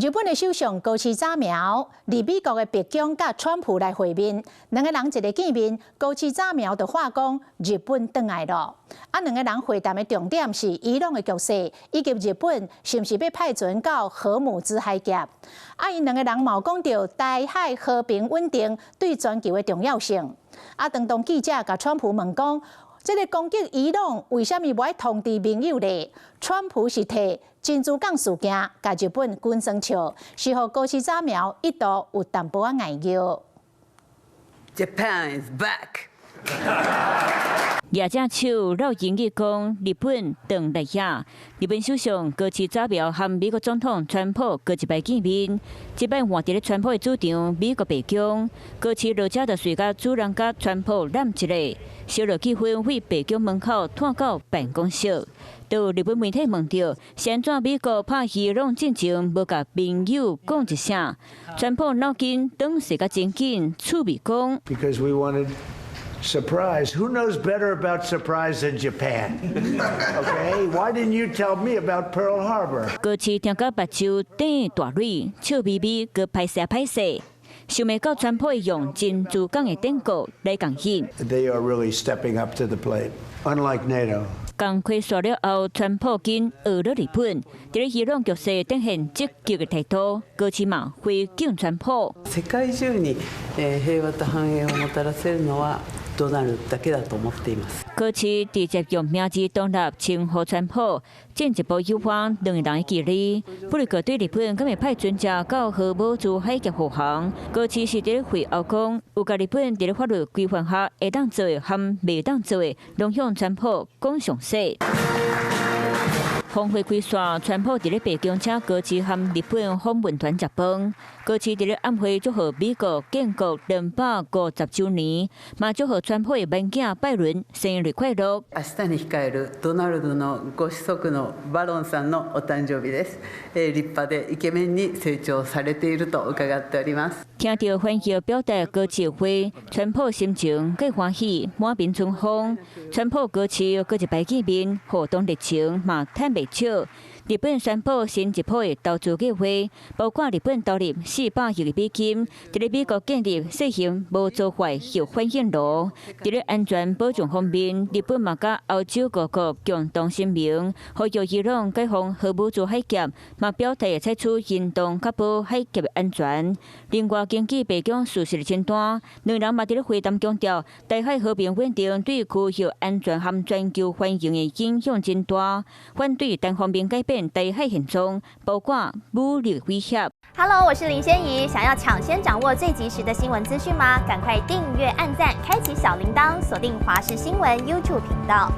日本的首相高市早苗，伫美国的白宫甲川普来会面，两个人一个见面，高市早苗就话讲日本转来了。两个人会谈的重点是伊朗的局势，以及日本是毋是要派船到荷姆兹海峡。因两个人嘛有讲到台海和平稳定对全球的重要性。当记者甲川普问讲，这个攻击伊朗为什么无爱通知盟友呢？川普是替珍珠港事件甲日本军生笑，是互高市早苗一度有淡薄仔碍腰。Japan is back. 业者手绕英语讲日本转来呀。日本首相高市早苗和美国总统川普各一摆见面，这摆换伫咧川普的主场美国白宫。高市落车就随甲主人甲川普揽一个，小落气氛为白宫门口拖到办公室。到日本媒体问到，先怎美国拍伊朗进前无甲盟友讲一声，川普脑筋当时甲真紧，趣味讲。Because we wanted surprise. Who knows better about surprise than Japan? Okay, why didn't you tell me about Pearl Harbor? 高市听到目睭顶大蕊，笑眯眯，佮拍摄。想袂到川普用珍珠港的典故来讲演。They are really stepping up to the plate, unlike NATO. 刚开刷了后，川普紧学了日本，伫咧伊朗局势展现积极的态度，高市嘛回敬川普。世界中に平和と繁栄をもたらせるのはドナルドだけだと思っています。高市直接用名字独立称呼川普，进一步优化两个人的距离。不过对日本敢会派专家到荷姆兹海峡护航，高市是伫咧会后讲，有甲日本伫咧法律规范下会当做的和袂当做的，拢向川普讲详细。峰会开煞，川普伫咧白宫请高市和日本访问团食饭。高市伫咧暗会祝贺美国建国250周年，嘛祝贺川普的文囝拜伦生日快乐。明日に控えるドナルドのご子息のバロンさんのお誕生日です。立派でイケメンに成長されていると伺っております。听到欢喜表达高市话，川普心情更欢喜，满面春风。川普高市搁一摆见面，互动热情嘛坦白少。日本宣布新一波的投资计划，包括日本投入400亿美金，伫咧美国建立小型无做坏核反应炉。伫咧安全保障方面，日本嘛甲欧洲各国共同声明，呼吁伊朗解放荷姆兹海峡，嘛表态会采取行动确保海峡的安全。另外，根据白宫事实的诊断，两人嘛伫咧会谈强调，台海和平稳定对区域安全和全球繁荣的影响真大，反对单方面改变台海现状，包括武力威胁。Hello， 我是林仙怡。想要抢先掌握最及时的新闻资讯吗？赶快订阅、按赞、开启小铃铛，锁定华视新闻 YouTube 频道。